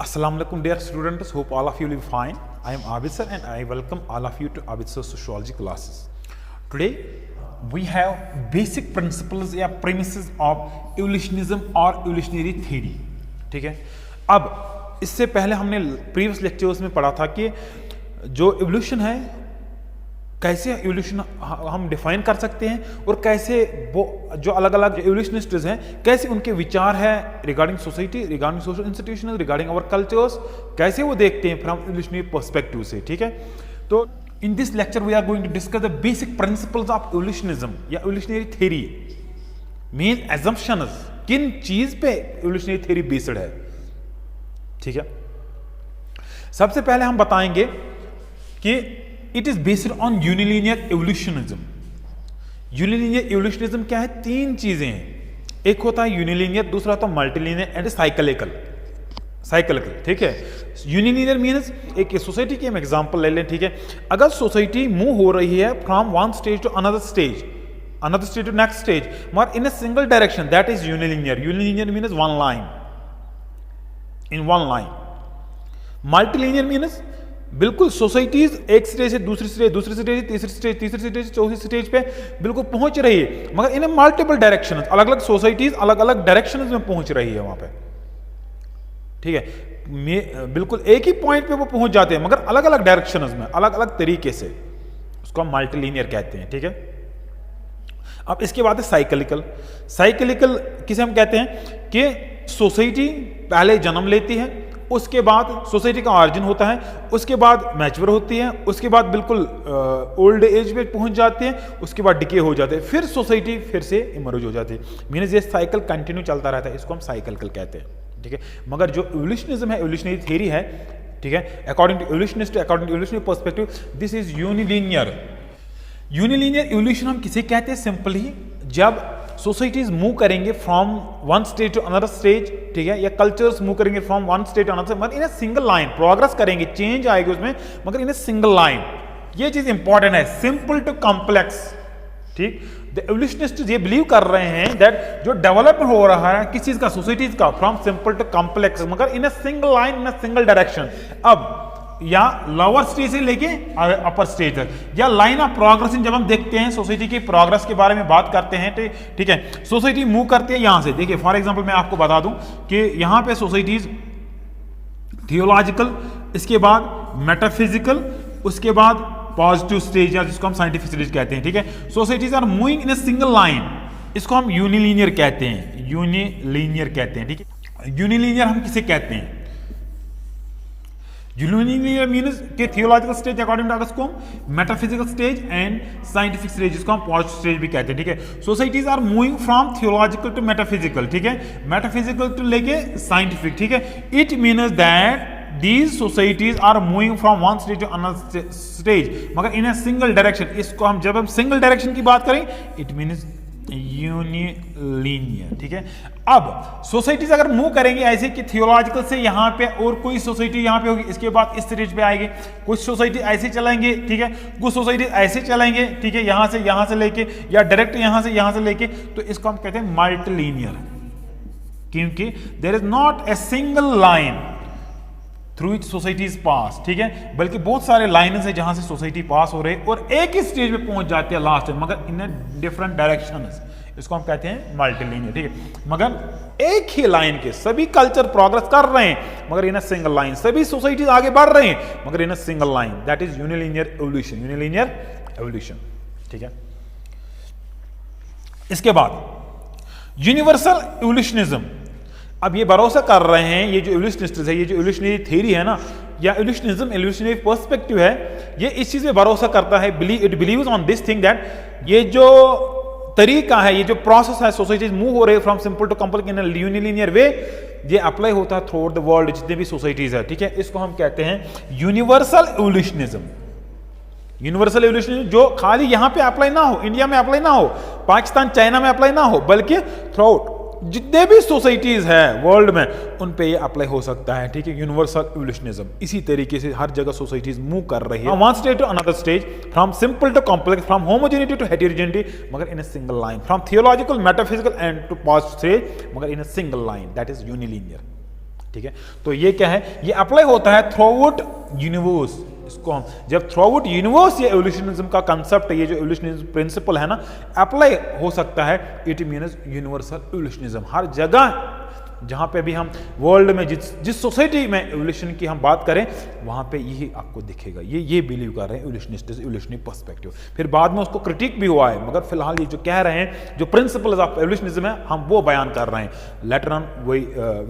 Assalamu alaikum dear students, hope all of you will be fine. I am Abid sir and I welcome all of you to Abid sir sociology classes. Today we have basic principles या premises of evolutionism or evolutionary theory. ठीक है, अब इससे पहले हमने previous lectures में पढ़ा था कि जो एवोल्यूशन है कैसे एवोल्यूशन हम डिफाइन कर सकते हैं और कैसे वो जो अलग अलग एवोल्यूशनिस्ट्स हैं कैसे उनके विचार है regarding society, regarding social institutions, regarding our cultures, कैसे वो देखते हैं फ्रॉम एवोल्यूशनरी पर्सपेक्टिव से. ठीक है, तो in this lecture we are going to discuss the basic principles of evolutionism या एवोल्यूशनरी थ्योरी. मीन एजम्पशंस, किन चीज पे एवोल्यूशनरी थ्योरी बेस्ड है. ठीक है, सबसे पहले हम बताएंगे कि इट इज बेस्ड ऑन यूनिलीनियर एवोल्यूशनिज्म. यूनिलीनियर एवोल्यूशनिज्म क्या है? तीन चीजें हैं. एक होता है यूनिलीनियर, दूसरा होता है मल्टीलीनियर एंड साइक्लिकल. ठीक है, यूनिलीनियर मीन्स एक सोसाइटी की हम एग्जांपल ले लें. ठीक है, अगर सोसाइटी मूव हो रही है from one stage to another stage to next stage मगर in a single direction, that is unilinear. Unilinear means one line, in one line. Multilinear means बिल्कुल सोसाइटीज एक स्टेज से दूसरी स्टेज, तीसरी स्टेज, चौथी स्टेज पे बिल्कुल पहुंच रही है मगर इन मल्टीपल डायरेक्शन, अलग अलग सोसाइटीज अलग अलग डायरेक्शन में पहुंच रही है वहां पे. ठीक है, बिल्कुल एक ही पॉइंट पे वो पहुंच जाते हैं मगर अलग अलग डायरेक्शन में, अलग अलग तरीके से. उसको हम मल्टीलीनियर कहते हैं. ठीक है, अब इसके बाद है साइक्लिकल. साइक्लिकल किसे हम कहते हैं कि सोसाइटी पहले जन्म लेती है, उसके बाद सोसाइटी का ऑरिजिन होता है, उसके बाद मैच्योर होती है, उसके बाद बिल्कुल ओल्ड एज में पहुंच जाते हैं, उसके बाद डिके हो जाते हैं, फिर सोसाइटी फिर से इमर्ज हो जाती है. मीन्स ये साइकिल कंटिन्यू चलता रहता है, इसको हम साइक्लिकल कहते हैं. ठीक है, मगर जो एवोल्यूशनिज्म है, एवोल्यूशनरी थ्योरी है, ठीक है, according to evolutionist, according to evolutionary perspective, this is unilinear. Unilinear evolution हम किसे कहते हैं? सिंपली जब सोसाइटीज मूव करेंगे from one stage to another stage, ठीक है, या कल्चर्स मूव करेंगे from one stage to another, मगर in a single line progress करेंगे, चेंज आएगी उसमें मगर इन ए सिंगल लाइन. ये चीज इंपॉर्टेंट है, सिंपल टू कॉम्प्लेक्स. ठीक, द एवोल्यूशनिस्ट ये बिलीव कर रहे हैं दैट जो डेवलपमेंट हो रहा है किस चीज का, सोसाइटीज का, फ्रॉम सिंपल टू कॉम्प्लेक्स मगर in a single line, in a single direction. अब या लोअर स्टेज से लेके अपर स्टेज तक, या लाइन ऑफ प्रोग्रेशन जब हम देखते हैं सोसाइटी की प्रोग्रेस के बारे में बात करते हैं. ठीक है, सोसाइटी मूव करती है यहां से. देखिए फॉर एग्जांपल मैं आपको बता दूं कि यहां पे सोसाइटीज थियोलॉजिकल, इसके बाद मेटाफिजिकल, उसके बाद पॉजिटिव स्टेज या जिसको हम साइंटिफिक स्टेज कहते हैं. ठीक है, societies are moving in a single line, इसको हम यूनिलीनियर कहते हैं. यूनिलीनियर कहते हैं. ठीक है, यूनिलीनियर हम किसे कहते हैं? यूनिलीनियर मीन्स के थियोलॉजिकल स्टेज अकॉर्डिंग टू उसको हम metaphysical stage and scientific stage, जिसको हम पॉजिटिव स्टेज भी कहते हैं. ठीक है, societies are moving from theological to metaphysical. ठीक है, मेटाफिजिकल टू लेके साइंटिफिक. ठीक है, it means that these societies are moving from one stage to another stage मगर in a single direction. इसको हम जब हम सिंगल डायरेक्शन की बात करें इट मीन्स यूनिलीनियर. ठीक है, अब सोसाइटीज अगर मूव करेंगे ऐसे कि थियोलॉजिकल से यहां पे और कोई सोसाइटी यहां पे होगी, इसके बाद इस स्टेज पे आएगी, कुछ सोसाइटी ऐसे चलाएंगे. ठीक है, कुछ सोसाइटी ऐसे चलाएंगे. ठीक है, यहां से लेके या डायरेक्ट यहां से लेके, तो इसको हम कहते हैं मल्टीलीनियर, क्योंकि there is not a single line through it societies pass. ठीक है, बल्कि बहुत सारे लाइन्स है जहां से सोसाइटी पास हो रही है और एक ही स्टेज पे पहुंच जाती है लास्ट में मगर इन डिफरेंट डायरेक्शंस. इसको हम कहते हैं मल्टीलीनियर. ठीक है, मगर एक ही लाइन के सभी कल्चर प्रोग्रेस कर रहे हैं मगर इन सिंगल लाइन, सभी सोसाइटीज आगे बढ़ रहे हैं मगर in single line. That is unilinear evolution. Unilinear evolution. ठीक है, इसके बाद यूनिवर्सल एवोल्यूशनिज्म. अब ये भरोसा कर रहे हैं, ये जो एवोल्यूशनिस्ट है, ये जो एवोल्यूशनरी थ्योरी है ना, या एवोल्यूशनिज्म, एवोल्यूशनरी पर्सपेक्टिव है, ये इस चीज पे भरोसा करता है, it beliefs on this thing that ये जो तरीका है, ये जो प्रोसेस है, सोसाइटीज मूव हो रहे from simple to complex in a unilinear way, ये अप्लाई होता है थ्रू आउट द वर्ल्ड, जितने भी सोसाइटीज है. ठीक है, इसको हम कहते हैं यूनिवर्सल एवोल्यूशनिज्म. यूनिवर्सल एवोल्यूशनिज्म जो खाली यहां पे अप्लाई ना हो, इंडिया में अप्लाई ना हो, पाकिस्तान चाइना में अप्लाई ना हो, बल्कि थ्रू आउट जितने भी सोसाइटीज है वर्ल्ड में उन पे ये अप्लाई हो सकता है. ठीक है, यूनिवर्सल एवोल्यूशनिज्म. इसी तरीके से हर जगह सोसाइटीज मूव कर रही है one stage to another stage, from simple to complex, from homogeneity to heterogeneity मगर in a single line, from theological, metaphysical and to positive stage मगर in a single line. That is unilinear. ठीक है, तो ये क्या है, ये apply होता है थ्रू आउट यूनिवर्स। इसको हम जब थ्रू आउट यूनिवर्स ये एवोल्यूशनिज्म का कंसेप्ट है, ये जो एवोल्यूशनिज्म प्रिंसिपल है ना, अप्लाई हो सकता है, इट मीन्स यूनिवर्सल एवोल्यूशनिज्म। हर जगह जहां पे भी हम वर्ल्ड में जिस सोसाइटी में एवोल्यूशन की हम बात करें, वहां पे यही आपको दिखेगा, ये बिलीव कर रहे हैं एवोल्यूशनिस्ट, एवोल्यूशनरी पर्सपेक्टिव। फिर बाद में उसको क्रिटिक भी हुआ है, मगर फिलहाल ये जो कह रहे हैं, जो प्रिंसिपल्स ऑफ एवोल्यूशनिज्म है, हम वो बयान कर रहे हैं। Later on we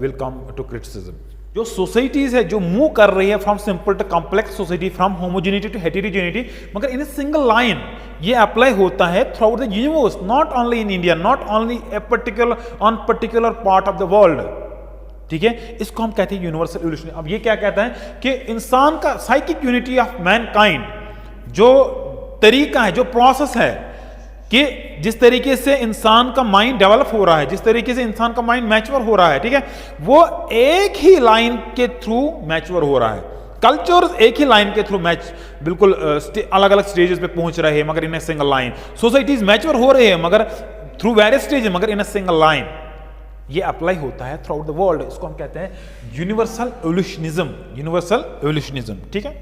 will come to criticism. जो सोसाइटीज है जो मूव कर रही है from simple to complex society, from homogeneity to heterogeneity, मगर इन ए सिंगल लाइन ये अप्लाई होता है throughout the universe, not only in India, not only a particular part of the world. ठीक है, इसको हम कहते हैं यूनिवर्सल एवोल्यूशन। अब ये क्या कहता है कि इंसान का साइकिक यूनिटी ऑफ मैनकाइंड, जो तरीका है, जो प्रोसेस है कि जिस तरीके से इंसान का माइंड डेवलप हो रहा है, जिस तरीके से इंसान का माइंड मैच्योर हो रहा है, ठीक है, वो एक ही लाइन के थ्रू मैच्योर हो रहा है। कल्चर्स एक ही लाइन के थ्रू बिल्कुल अलग अलग स्टेजेस पे पहुंच रहे हैं, मगर in a single line. Societies mature हो रहे हैं मगर थ्रू वेरियस स्टेज, मगर इन ए सिंगल लाइन। ये अप्लाई होता है थ्रू आउट द वर्ल्ड। इसको हम कहते हैं यूनिवर्सल एवोल्यूशनिज्म, यूनिवर्सल एवोल्यूशनिज्म। ठीक है,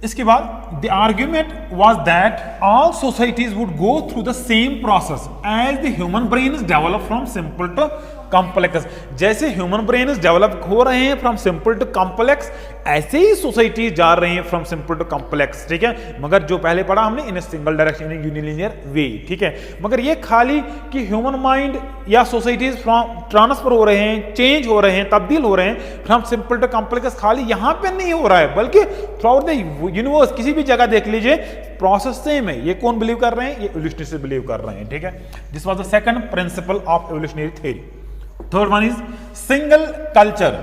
इसके बाद the argument was that all societies would go through the same process as the human brain is develop from simple to complex. जैसे ह्यूमन ब्रेन इज डेवलप हो रहे हैं फ्रॉम सिंपल टू कॉम्प्लेक्स, ऐसे ही societies जा रहे हैं from simple to complex. ठीक है, मगर जो पहले पढ़ा हमने इन ए सिंगल डायरेक्शन, इन यूनिलिनियर वे। ठीक है, मगर ये खाली कि ह्यूमन माइंड या सोसाइटीज फ्रॉम ट्रांसफर हो रहे हैं, चेंज हो रहे हैं, तब्दील हो रहे हैं फ्रॉम सिंपल टू कॉम्प्लेक्स, खाली यहां पे नहीं हो रहा है, बल्कि थ्रू आउट द यूनिवर्स किसी भी जगह देख लीजिए प्रोसेस सेम है। ये कौन बिलीव कर रहे हैं? ये एवोल्यूशनिस्ट बिलीव कर रहे हैं। ठीक है, this was the second principle of evolutionary theory. Third one is single culture.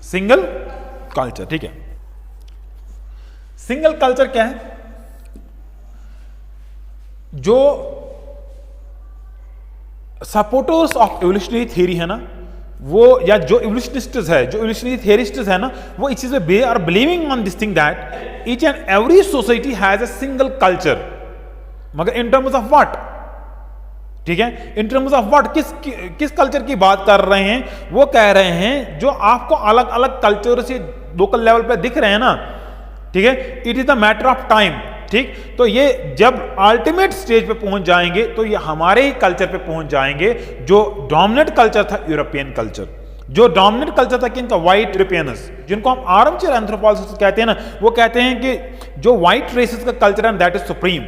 Single culture, ठीक है, सिंगल कल्चर क्या है? जो सपोर्टर्स ऑफ एवोल्यूशनरी थ्योरी है ना, वो या जो एवोल्यूशनिस्ट्स है, जो एवोल्यूशनरी थियरिस्ट्स है ना, वो इस चीज में are believing on this thing that each and every society has a single culture. मगर इन टर्म्स ऑफ व्हाट? ठीक है, इन टर्म्स ऑफ व्हाट, किस कल्चर की बात कर रहे हैं? वो कह रहे हैं जो आपको अलग अलग कल्चर से लोकल लेवल पे दिख रहे हैं ना, ठीक है, it is the matter of time. ठीक, तो ये जब अल्टीमेट स्टेज पे पहुंच जाएंगे तो ये हमारे ही कल्चर पे पहुंच जाएंगे। जो डोमिनेंट कल्चर था यूरोपियन कल्चर, जो डोमिनेंट कल्चर था किनका? व्हाइट यूरोपियंस, जिनको हम आर्मचेयर एंथ्रोपोलॉजिस्ट कहते हैं ना, वो कहते हैं कि जो व्हाइट रेसेस का कल्चर है दैट इज सुप्रीम।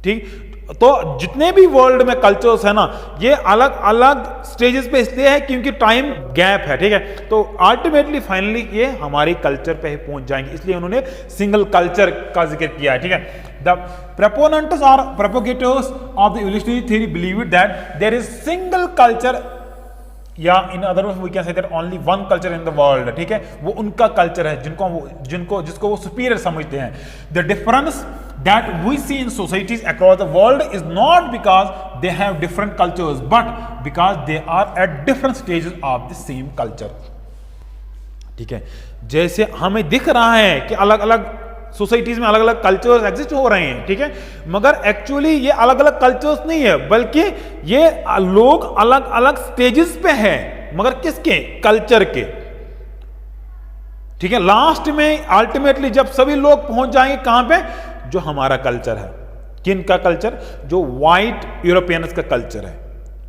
ठीक, तो जितने भी वर्ल्ड में कल्चर्स है ना, ये अलग अलग स्टेजेस पे इसलिए है क्योंकि टाइम गैप है। ठीक है, तो अल्टीमेटली फाइनली ये हमारी कल्चर पे ही पहुंच जाएंगे, इसलिए उन्होंने सिंगल कल्चर का जिक्र किया है। ठीक है, द प्रोपोनेंट्स और propagators of the evolutionary theory believe that there is single culture, या in other words we can say that only one culture in the world. ठीक है, वो उनका कल्चर है जिसको वो सुपीरियर समझते हैं। The difference that we see in societies across the world is not because they have different cultures, but because they are at different stages of the same culture. ठीक है, जैसे हमें दिख रहा है कि अलग अलग सोसाइटीज में अलग अलग कल्चर्स एग्जिस्ट हो रहे हैं, ठीक है, मगर एक्चुअली ये अलग अलग कल्चर्स नहीं है, बल्कि ये लोग अलग अलग स्टेजेस पे हैं, मगर किसके? कल्चर के। ठीक है, लास्ट में अल्टीमेटली जब सभी लोग पहुंच जाएंगे कहां पे? जो हमारा कल्चर है। किन का कल्चर? जो व्हाइट यूरोपियंस का कल्चर है,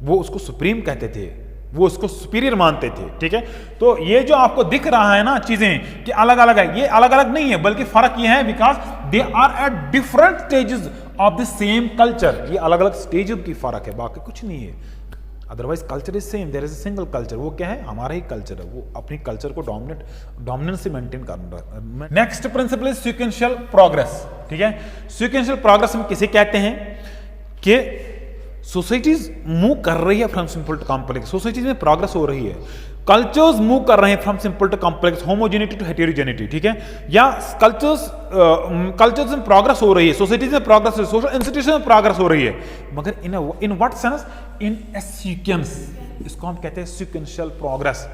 वो उसको सुप्रीम कहते थे, वो उसको सुपीरियर मानते थे। ठीक है, तो ये जो आपको दिख रहा है ना चीजें कि अलग अलग है, ये अलग अलग नहीं है, बल्कि फर्क ये है because they are at different stages of the same culture. ये अलग अलग स्टेज की फर्क है, बाकी कुछ नहीं है। Otherwise culture is same, there is a single culture. वो क्या है? हमारा ही कल्चर है, वो अपनी कल्चर को डोमिनेंस से मेंटेन कर रहा है। Next principle is sequential progress. ठीक है, सीक्वेंशियल प्रोग्रेस हम किसे कहते हैं? कि सोसाइटीज मूव कर रही है from simple to complex, societies में प्रोग्रेस हो रही है, कल्चर्स मूव कर रहे हैं from simple to complex, homogeneity to heterogeneity. ठीक है, या कल्चर्स में प्रोग्रेस हो रही है, सोसाइटीज में प्रोग्रेस, सोशल इंस्टीट्यूशन में प्रोग्रेस हो रही है, मगर in what sense? In A sequence. इसको हम कहते हैं सीक्वेंशियल प्रोग्रेस।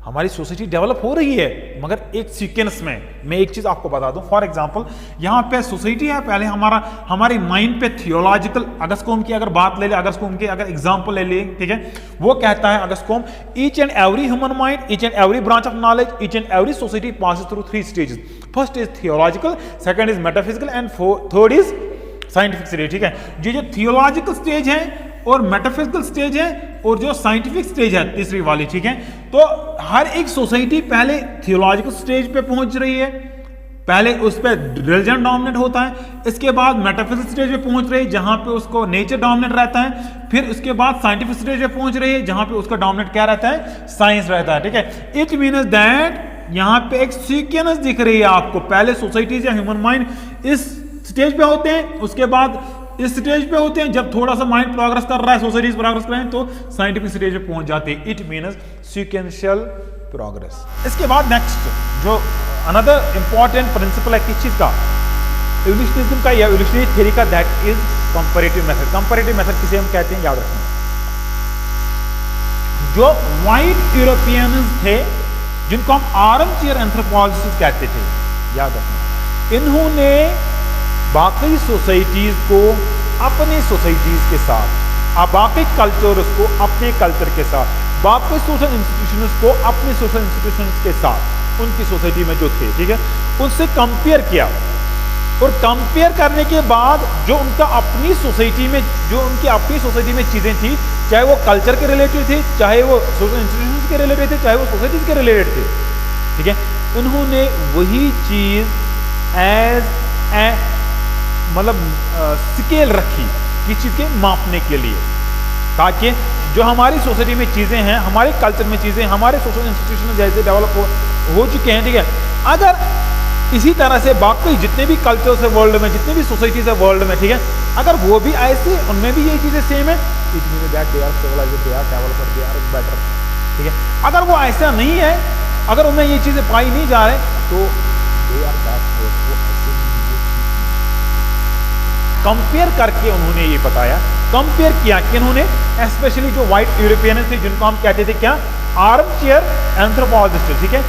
हमारी सोसाइटी डेवलप हो रही है मगर एक सीक्वेंस में। मैं एक चीज आपको बता दूं, फॉर एग्जांपल यहाँ पे सोसाइटी है, पहले हमारे माइंड पे थियोलॉजिकल अगस्कोम की अगर बात ले ले, अगस्कोम की अगर एग्जांपल ले ले, ठीक है, वो कहता है Auguste Comte, each and every human mind, each and every branch of knowledge, each and every society passes through 3 stages. First is theological, second is metaphysical and third is scientific stage, ठीक है। जो थियोलॉजिकल स्टेज है और metaphysical stage है और जो scientific stage है तीसरी वाली, ठीक है, तो हर एक सोसाइटी पहले थियोलॉजिकल स्टेज पे पहुंच रही है, पहले उस पे रिलीजन डोमिनेट होता है, इसके बाद मेटाफिजिकल स्टेज पे पहुंच रही है जहां पे उसको नेचर डोमिनेट रहता है, फिर उसके बाद साइंटिफिक स्टेज पे पहुंच रही है जहां पे उसका डोमिनेट क्या रहता है, साइंस रहता है, ठीक है। इट मीन्स दैट यहां पे एक सीक्वेंस दिख रही है आपको, पहले सोसाइटीज या ह्यूमन माइंड इस स्टेज पे होते हैं, उसके बाद इस स्टेज पे होते हैं, जब थोड़ा सा माइंड प्रोग्रेस कर रहा है, सोसाइटीज प्रोग्रेस कर रहे हैं तो साइंटिफिक स्टेज पे पहुंच जाते हैं। It means sequential progress. इसके बाद नेक्स्ट जो अनदर इंपॉर्टेंट प्रिंसिपल है किस चीज का, इवोल्यूशनिज्म का या इवोल्यूशनरी थ्योरी का, that is comparative method. Comparative method किसे हम कहते हैं, याद रखना। जो व्हाइट यूरोपियंस थे जिनको हम आर्म चेयर एंथ्रोपोलॉजिस्ट कहते थे, याद रखना, इन्होंने बाकी सोसाइटीज को अपनी सोसाइटीज के साथ, बाकी कल्चर्स को अपने कल्चर के साथ, बाकी सोशल इंस्टीट्यूशंस को अपने सोशल इंस्टीट्यूशंस के साथ, उनकी सोसाइटी में जो थे, ठीक है, उनसे कंपेयर किया। और कंपेयर करने के बाद जो उनका अपनी सोसाइटी में, जो उनकी अपनी सोसाइटी में चीजें थी, चाहे वो कल्चर के रिलेटेड थे, चाहे वो सोशल इंस्टीट्यूशंस के रिलेटेड थे, चाहे वो सोसाइटीज के रिलेटेड थे, ठीक है, उन्होंने वही चीज एज ए मतलब स्केल रखी किस चीज के मापने के लिए, ताकि जो हमारी सोसाइटी में चीजें हैं, हमारे कल्चर में चीजें, हमारे सोशल इंस्टीट्यूशन जैसे डेवलप हो चुके हैं, ठीक है, अगर इसी तरह से बाकी जितने भी कल्चर्स है वर्ल्ड में, जितने भी सोसाइटीज है वर्ल्ड में, ठीक है, अगर वो भी ऐसे, उनमें भी ये चीजें सेम है, it means that they are civilized, they are developed, they are better, ठीक है। अगर वो ऐसा नहीं है, अगर उनमें ये चीजें पाई नहीं जा रहे, तो दे आर बैकवर्ड, वो ऐसे कंपेयर करके उन्होंने ये बताया, कंपेयर किया कि उन्होंने स्पेशली जो व्हाइट यूरोपियन थे जिनको हम कहते थे क्या, आर्म चेयर एंथ्रोपोलॉजिस्ट, ठीक है,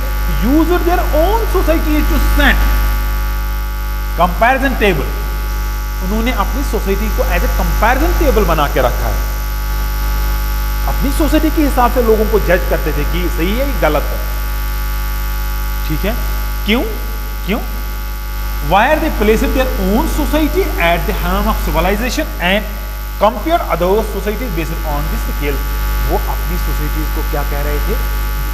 use their own societies to set comparison table. उन्होंने अपनी सोसाइटी को एज ए कंपैरिजन टेबल बना के रखा है, अपनी सोसाइटी के हिसाब से लोगों को जज करते थे कि सही है या गलत है, ठीक है। क्यों Why are they placing their own society at the helm of civilization and compare other societies based on this scale? वो अपनी सोसाइटीज को क्या कह रहे थे,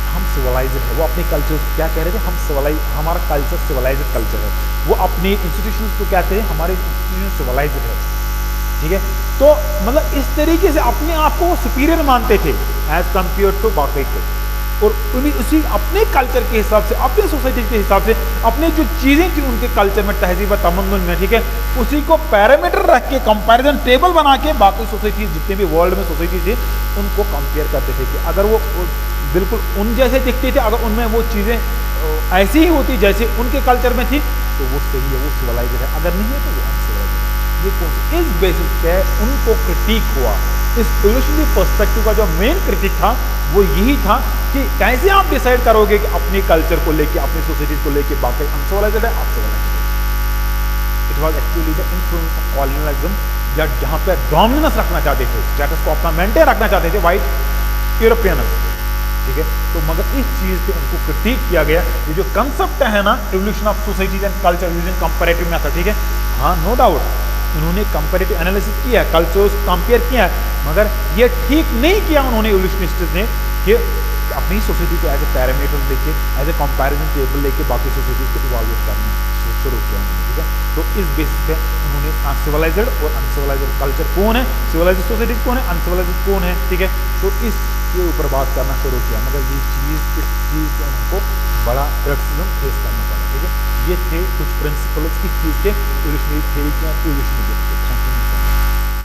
हम सिविलाइज्ड है, वो अपने कल्चर को क्या कह रहे थे, हम सिविलाइज, हमारा कल्चर सिविलाइज्ड कल्चर है, वो अपने इंस्टीट्यूशंस को कहते हैं हमारे इंस्टीट्यूशन सिविलाइज्ड है, ठीक है। तो मतलब इस तरीके से अपने आप को सुपीरियर मानते थे एज कंपेयर टू बाकी को, और उन्हीं उसी अपने कल्चर के हिसाब से, अपने सोसाइटी के हिसाब से, अपने जो चीजें थी उनके कल्चर में, तहजीब तमद्दुन में, ठीक है, उसी को पैरामीटर रख के कंपैरिजन टेबल बना के बाकी सोसाइटी जितने भी वर्ल्ड में सोसाइटी थी उनको कंपेयर करते थे कि अगर वो बिल्कुल उन जैसे दिखते थे, अगर उनमें वो चीजें ऐसी ही होती जैसे उनके कल्चर में थी तो वो सही है, वो सिविलाइज्ड है, अगर नहीं है तो वो अनसिविलाइज्ड है। ये कौन सी, इस बेसिस पे उनको क्रिटिक हुआ। इस इवोल्यूशनरी पर्सपेक्टिव का जो मेन क्रिटिक था वो यही था कि कैसे आप डिसाइड करोगे कि अपने कल्चर को लेके, अपनी सोसाइटीज को लेके बाकी अनसिविलाइज्ड है, आप सिविलाइज्ड है। It was actually the influence of colonialism, जहां पे डोमिनेंस रखना चाहते थे, स्टेटस को अपना मेंटेन रखना चाहते थे व्हाइट यूरोपियंस, ठीक है। तो मगर इस चीज पे उनको क्रिटिक किया गया। ये जो कंसेप्ट है ना, evolution of societies and culture using comparative method, ठीक है, हाँ नो डाउट उन्होंने कंपैरेटिव एनालिसिस किया, कल्चर्स कंपेयर किया, मगर ये ठीक नहीं किया उन्होंने इवोल्यूशनिस्ट्स ने कि अपनी सोसाइटी को एज ए पैरामीटर लेके, एज ए कंपैरिजन टेबल लेके बाकी सोसाइटीज को इवैल्यूएट करना शुरू किया उन्होंने, ठीक है। तो इस बेसिस पे उन्होंने सिविलाइज्ड और अनसिविलाइज्ड कल्चर कौन है, सिविलाइज्ड सोसाइटीज कौन है, अनसिविलाइज्ड कौन है, ठीक है। तो इसके ऊपर बात करना शुरू किया, मगर ये चीज, इस चीज से उनको बड़ा क्रिटिसिज्म फेस करना पड़ा, ठीक है। ये थे कुछ प्रिंसिपल्स की चीज के इवोल्यूशनरी थ्योरी के, इवोल्यूशनरी